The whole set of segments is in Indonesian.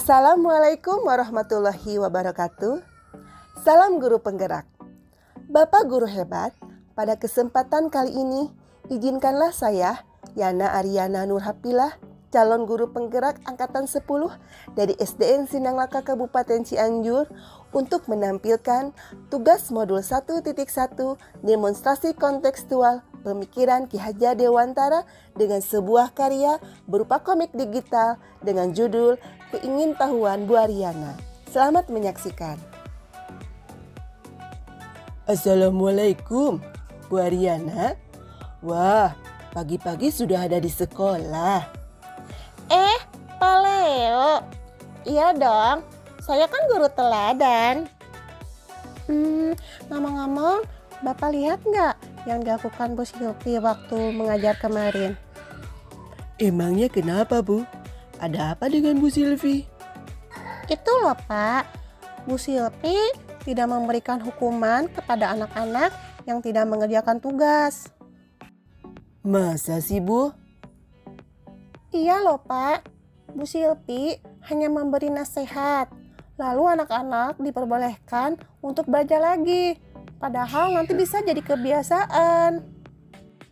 Assalamualaikum warahmatullahi wabarakatuh. Salam guru penggerak. Bapak guru hebat, pada kesempatan kali ini izinkanlah saya, Yana Aryana Nurhapilah, calon guru penggerak angkatan 10 dari SDN Sinanglaka Kabupaten Cianjur untuk menampilkan tugas modul 1.1 demonstrasi kontekstual pemikiran Ki Hajar Dewantara dengan sebuah karya berupa komik digital dengan judul Keingintahuan Bu Aryana. Selamat menyaksikan. Assalamualaikum, Bu Aryana. Wah, pagi-pagi sudah ada di sekolah. Pak Leo. Iya dong, saya kan guru teladan. Ngomong-ngomong, Bapak lihat nggak yang dilakukan Bu Silvi waktu mengajar kemarin? Emangnya kenapa, Bu? Ada apa dengan Bu Silvi? Itu loh Pak, Bu Silvi tidak memberikan hukuman kepada anak-anak yang tidak mengerjakan tugas. Masa sih, Bu? Iya loh Pak, Bu Silvi hanya memberi nasihat. Lalu anak-anak diperbolehkan untuk belajar lagi. Padahal nanti bisa jadi kebiasaan.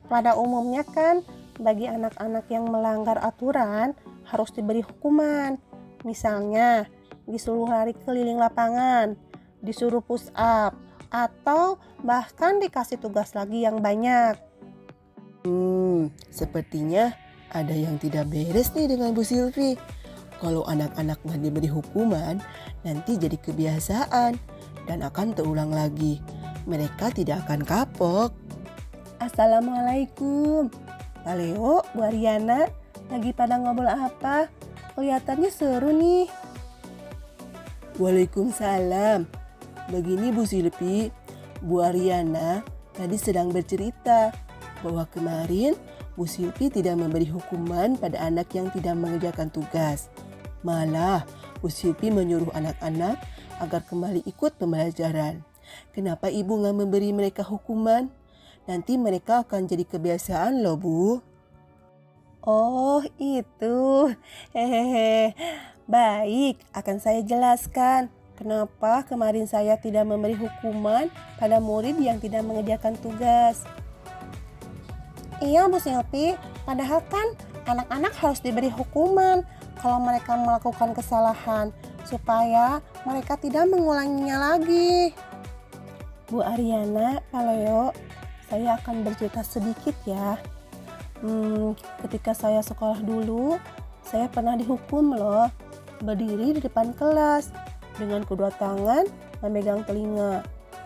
Pada umumnya kan, bagi anak-anak yang melanggar aturan harus diberi hukuman. Misalnya, disuruh lari keliling lapangan, disuruh push up, atau bahkan dikasih tugas lagi yang banyak. Sepertinya ada yang tidak beres nih dengan Bu Silvi. Kalau anak-anak nggak diberi hukuman, nanti jadi kebiasaan dan akan terulang lagi. Mereka tidak akan kapok. Assalamualaikum. Pak Leo, Bu Aryana, lagi pada ngobrol apa? Kelihatannya seru nih. Waalaikumsalam. Begini Bu Silvi, Bu Aryana tadi sedang bercerita bahwa kemarin Bu Silvi tidak memberi hukuman pada anak yang tidak mengerjakan tugas. Malah Bu Silvi menyuruh anak-anak agar kembali ikut pembelajaran. Kenapa Ibu nggak memberi mereka hukuman? Nanti mereka akan jadi kebiasaan loh, Bu. Oh itu, hehehe. Baik, akan saya jelaskan kenapa kemarin saya tidak memberi hukuman pada murid yang tidak mengerjakan tugas. Iya Bu Silvi, padahal kan anak-anak harus diberi hukuman kalau mereka melakukan kesalahan, supaya mereka tidak mengulanginya lagi. Bu Aryana, Pak Leo, saya akan bercerita sedikit ya. Ketika saya sekolah dulu, saya pernah dihukum loh. Berdiri di depan kelas dengan kedua tangan memegang telinga.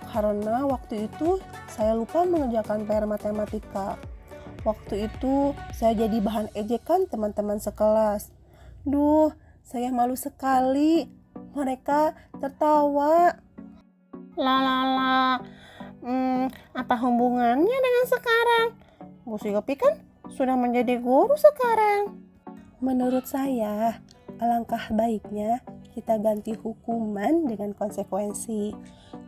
Karena waktu itu saya lupa mengerjakan PR matematika. Waktu itu saya jadi bahan ejekan teman-teman sekelas. Duh, saya malu sekali. Mereka tertawa. Apa hubungannya dengan sekarang? Bu Silvi kan sudah menjadi guru sekarang. Menurut saya, alangkah baiknya kita ganti hukuman dengan konsekuensi.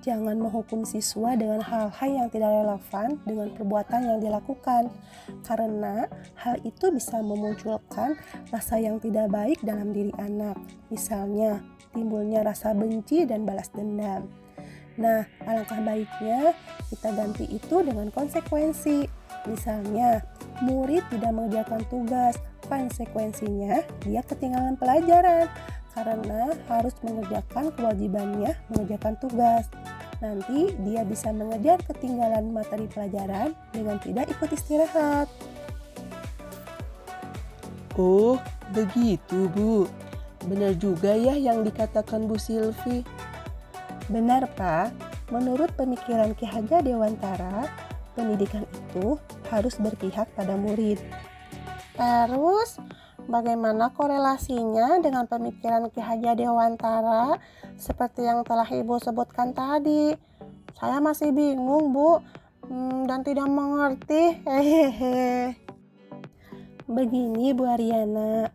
Jangan menghukum siswa dengan hal-hal yang tidak relevan dengan perbuatan yang dilakukan. Karena hal itu bisa memunculkan rasa yang tidak baik dalam diri anak. Misalnya, timbulnya rasa benci dan balas dendam. Nah, alangkah baiknya kita ganti itu dengan konsekuensi. Misalnya, murid tidak mengerjakan tugas, konsekuensinya dia ketinggalan pelajaran karena harus mengerjakan kewajibannya mengerjakan tugas. Nanti dia bisa mengejar ketinggalan materi pelajaran dengan tidak ikut istirahat. Oh, begitu Bu. Benar juga ya yang dikatakan Bu Silvi. Benar Pak, menurut pemikiran Ki Hajar Dewantara, pendidikan itu harus berpihak pada murid. Terus, bagaimana korelasinya dengan pemikiran Ki Hajar Dewantara seperti yang telah Ibu sebutkan tadi? Saya masih bingung, Bu, dan tidak mengerti. Begini Bu Aryana,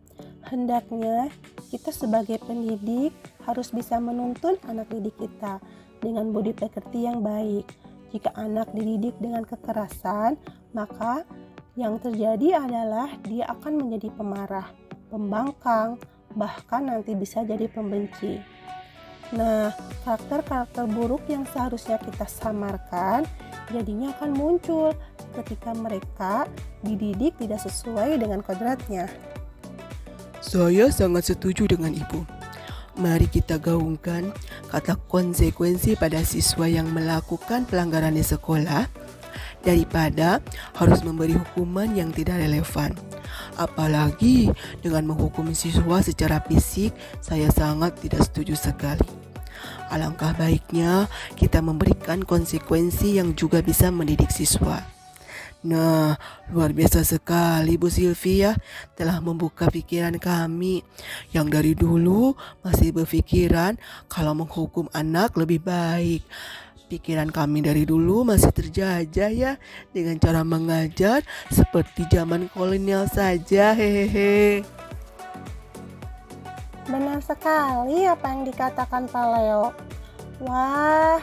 hendaknya kita sebagai pendidik harus bisa menuntun anak didik kita dengan budi pekerti yang baik. Jika anak dididik dengan kekerasan, maka yang terjadi adalah dia akan menjadi pemarah, pembangkang, bahkan nanti bisa jadi pembenci. Nah, karakter-karakter buruk yang seharusnya kita samarkan jadinya akan muncul ketika mereka dididik tidak sesuai dengan kodratnya. Saya sangat setuju dengan Ibu. Mari kita gaungkan kata konsekuensi pada siswa yang melakukan pelanggaran di sekolah daripada harus memberi hukuman yang tidak relevan. Apalagi dengan menghukum siswa secara fisik, saya sangat tidak setuju sekali. Alangkah baiknya kita memberikan konsekuensi yang juga bisa mendidik siswa. Nah, luar biasa sekali Bu Sylvia telah membuka pikiran kami yang dari dulu masih berpikiran kalau menghukum anak lebih baik. Pikiran kami dari dulu masih terjajah ya dengan cara mengajar seperti zaman kolonial saja, hehehe. Benar sekali apa yang dikatakan Pak Leo. Wah,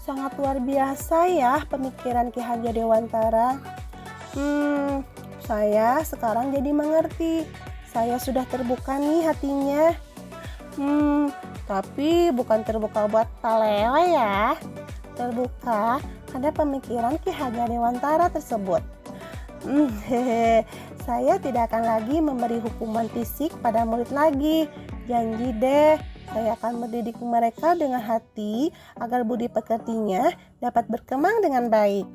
sangat luar biasa ya pemikiran Ki Hajar Dewantara. Saya sekarang jadi mengerti. Saya sudah terbuka nih hatinya. Tapi bukan terbuka buat Pak Leo ya. Terbuka pada pemikiran Ki Hajar Dewantara tersebut. Saya tidak akan lagi memberi hukuman fisik pada murid lagi. Janji deh, saya akan mendidik mereka dengan hati agar budi pekertinya dapat berkembang dengan baik.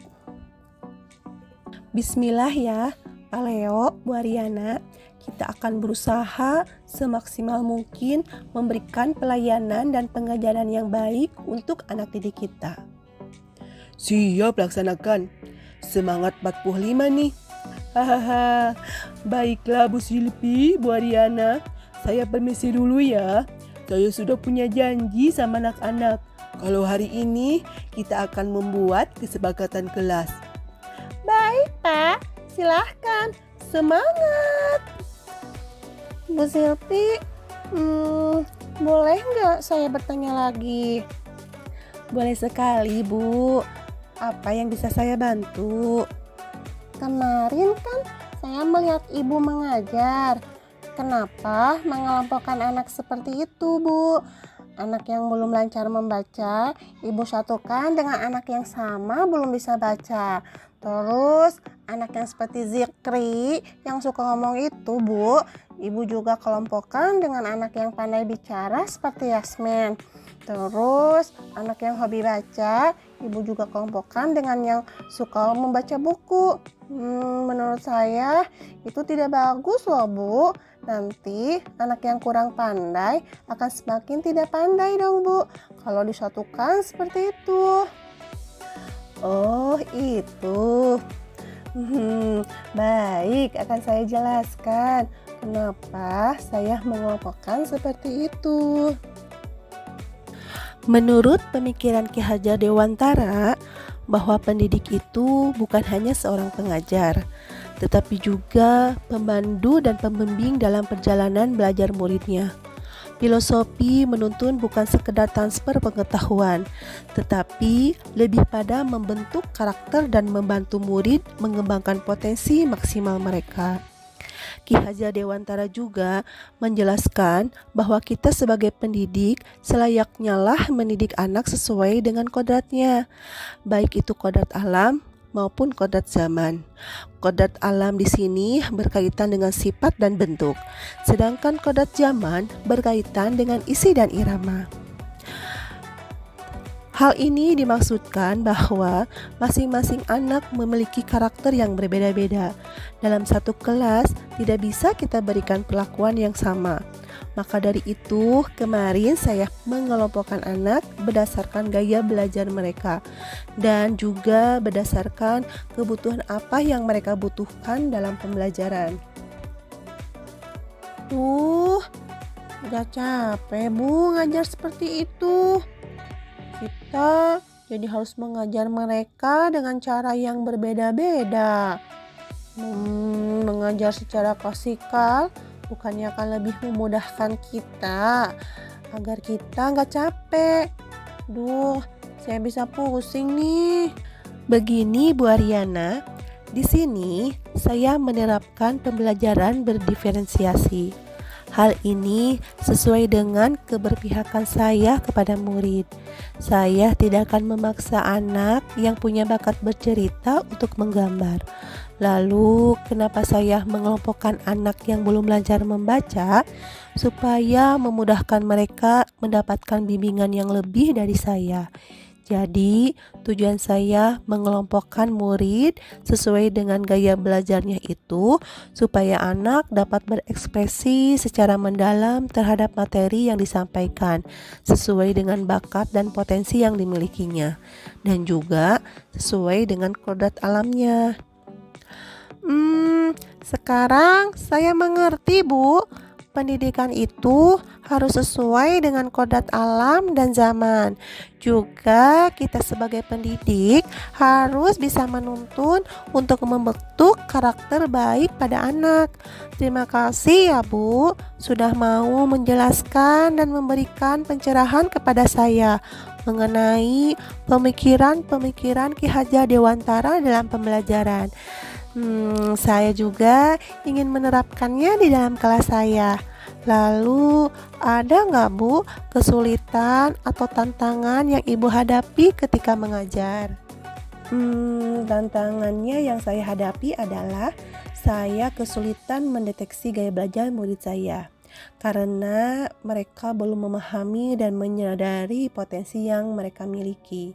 Bismillah ya, Pak Leo, Bu Ariana. Kita akan berusaha semaksimal mungkin memberikan pelayanan dan pengajaran yang baik untuk anak didik kita. Siap laksanakan. Semangat 45 nih. Hahaha. Baiklah Bu Silpi, Bu Ariana. Saya permisi dulu ya. Saya sudah punya janji sama anak-anak. Kalau hari ini kita akan membuat kesepakatan kelas. Baik Pak, silahkan. Semangat. Bu Silpi, boleh nggak saya bertanya lagi? Boleh sekali, Bu. Apa yang bisa saya bantu? Kemarin kan saya melihat Ibu mengajar. Kenapa mengelompokkan anak seperti itu, Bu? Anak yang belum lancar membaca, Ibu satukan dengan anak yang sama belum bisa baca. Terus anak yang seperti Zikri yang suka ngomong itu, Bu, Ibu juga kelompokkan dengan anak yang pandai bicara seperti Yasmin. Terus anak yang hobi baca, Ibu juga kelompokkan dengan yang suka membaca buku. Menurut saya itu tidak bagus loh, Bu. Nanti anak yang kurang pandai akan semakin tidak pandai dong, Bu, kalau disatukan seperti itu. Oh, itu. Baik, akan saya jelaskan kenapa saya mengelompokkan seperti itu. Menurut pemikiran Ki Hajar Dewantara, bahwa pendidik itu bukan hanya seorang pengajar, tetapi juga pemandu dan pembimbing dalam perjalanan belajar muridnya. Filosofi menuntun bukan sekedar transfer pengetahuan, tetapi lebih pada membentuk karakter dan membantu murid mengembangkan potensi maksimal mereka. Ki Hajar Dewantara juga menjelaskan bahwa kita sebagai pendidik selayaknya lah mendidik anak sesuai dengan kodratnya, baik itu kodrat alam maupun kodrat zaman. Kodrat alam di sini berkaitan dengan sifat dan bentuk, sedangkan kodrat zaman berkaitan dengan isi dan irama. Hal ini dimaksudkan bahwa masing-masing anak memiliki karakter yang berbeda-beda. Dalam satu kelas tidak bisa kita berikan perlakuan yang sama. Maka dari itu, kemarin saya mengelompokkan anak berdasarkan gaya belajar mereka dan juga berdasarkan kebutuhan apa yang mereka butuhkan dalam pembelajaran. Udah capek, Bu, ngajar seperti itu. Kita jadi harus mengajar mereka dengan cara yang berbeda-beda. Mengajar secara klasikal bukannya akan lebih memudahkan kita agar kita nggak capek. Saya bisa pusing nih. Begini Bu Ariana, di sini saya menerapkan pembelajaran berdiferensiasi. Hal ini sesuai dengan keberpihakan saya kepada murid. Saya tidak akan memaksa anak yang punya bakat bercerita untuk menggambar. Lalu, kenapa saya mengelompokkan anak yang belum belajar membaca? Supaya memudahkan mereka mendapatkan bimbingan yang lebih dari saya. Jadi, tujuan saya mengelompokkan murid sesuai dengan gaya belajarnya itu supaya anak dapat berekspresi secara mendalam terhadap materi yang disampaikan sesuai dengan bakat dan potensi yang dimilikinya dan juga sesuai dengan kodrat alamnya. Sekarang saya mengerti, Bu. Pendidikan itu harus sesuai dengan kodrat alam dan zaman. Juga kita sebagai pendidik harus bisa menuntun untuk membentuk karakter baik pada anak. Terima kasih ya Bu, sudah mau menjelaskan dan memberikan pencerahan kepada saya mengenai pemikiran-pemikiran Ki Hajar Dewantara dalam pembelajaran. Saya juga ingin menerapkannya di dalam kelas saya. Lalu, ada nggak Bu kesulitan atau tantangan yang Ibu hadapi ketika mengajar? Tantangannya yang saya hadapi adalah saya kesulitan mendeteksi gaya belajar murid saya karena mereka belum memahami dan menyadari potensi yang mereka miliki.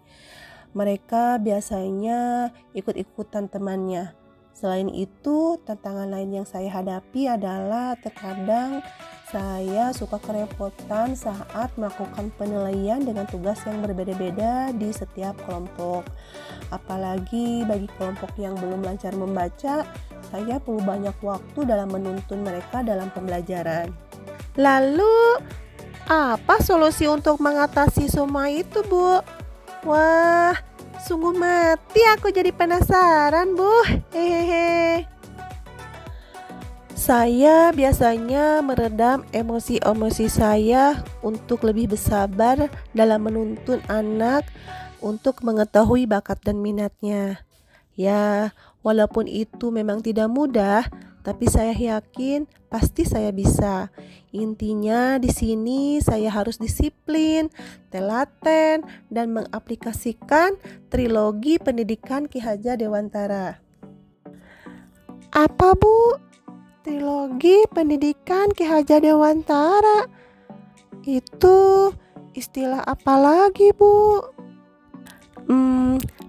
Mereka biasanya ikut-ikutan temannya. Selain itu, tantangan lain yang saya hadapi adalah terkadang saya suka kerepotan saat melakukan penilaian dengan tugas yang berbeda-beda di setiap kelompok. Apalagi bagi kelompok yang belum lancar membaca, saya perlu banyak waktu dalam menuntun mereka dalam pembelajaran. Lalu, apa solusi untuk mengatasi semua itu, Bu? Wah, sungguh mati aku jadi penasaran, Bu. Hehehe. Saya biasanya meredam emosi-emosi saya untuk lebih bersabar dalam menuntun anak untuk mengetahui bakat dan minatnya. Ya, walaupun itu memang tidak mudah, tapi saya yakin pasti saya bisa. Intinya di sini saya harus disiplin, telaten, dan mengaplikasikan trilogi pendidikan Ki Hajar Dewantara. Apa, Bu? Trilogi pendidikan Ki Hajar Dewantara? Itu istilah apa lagi, Bu?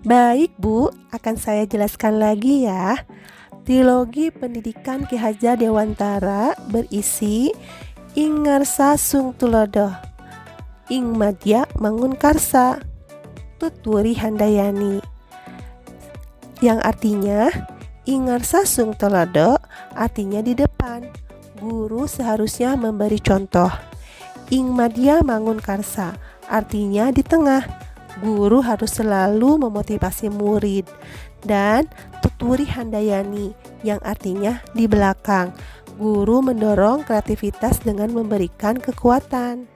Baik Bu, akan saya jelaskan lagi ya. Trilogi pendidikan Ki Hajar Dewantara berisi Ing Ngarsa Sung Tulodo, Ing Madya Mangun Karsa, Tutwuri Handayani. Yang artinya Ing Ngarsa Sung Tulodo artinya di depan. Guru seharusnya memberi contoh. Ing Madya Mangun Karsa artinya di tengah. Guru harus selalu memotivasi murid. Dan Tutwuri Handayani yang artinya di belakang. Guru mendorong kreativitas dengan memberikan kekuatan.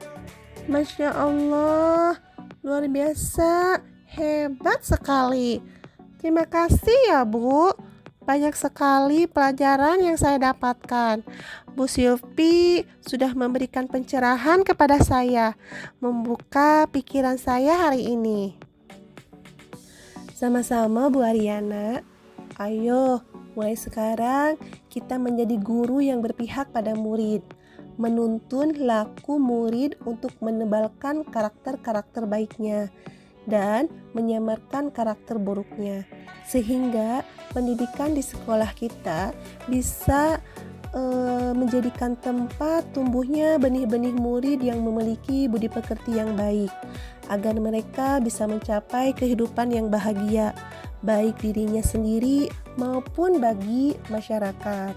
Masya Allah, luar biasa, hebat sekali. Terima kasih ya Bu, banyak sekali pelajaran yang saya dapatkan. Bu Silvi sudah memberikan pencerahan kepada saya, membuka pikiran saya hari ini. Sama-sama Bu Ariana. Ayo, mulai sekarang kita menjadi guru yang berpihak pada murid, menuntun laku murid untuk menebalkan karakter-karakter baiknya dan menyamarkan karakter buruknya, sehingga pendidikan di sekolah kita bisa menjadikan tempat tumbuhnya benih-benih murid yang memiliki budi pekerti yang baik, agar mereka bisa mencapai kehidupan yang bahagia, baik dirinya sendiri maupun bagi masyarakat.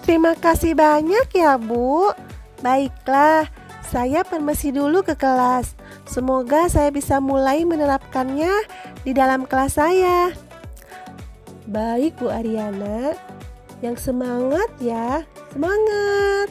Terima kasih banyak ya Bu. Baiklah, saya permisi dulu ke kelas. Semoga saya bisa mulai menerapkannya di dalam kelas saya. Baik Bu Ariana, yang semangat ya, semangat!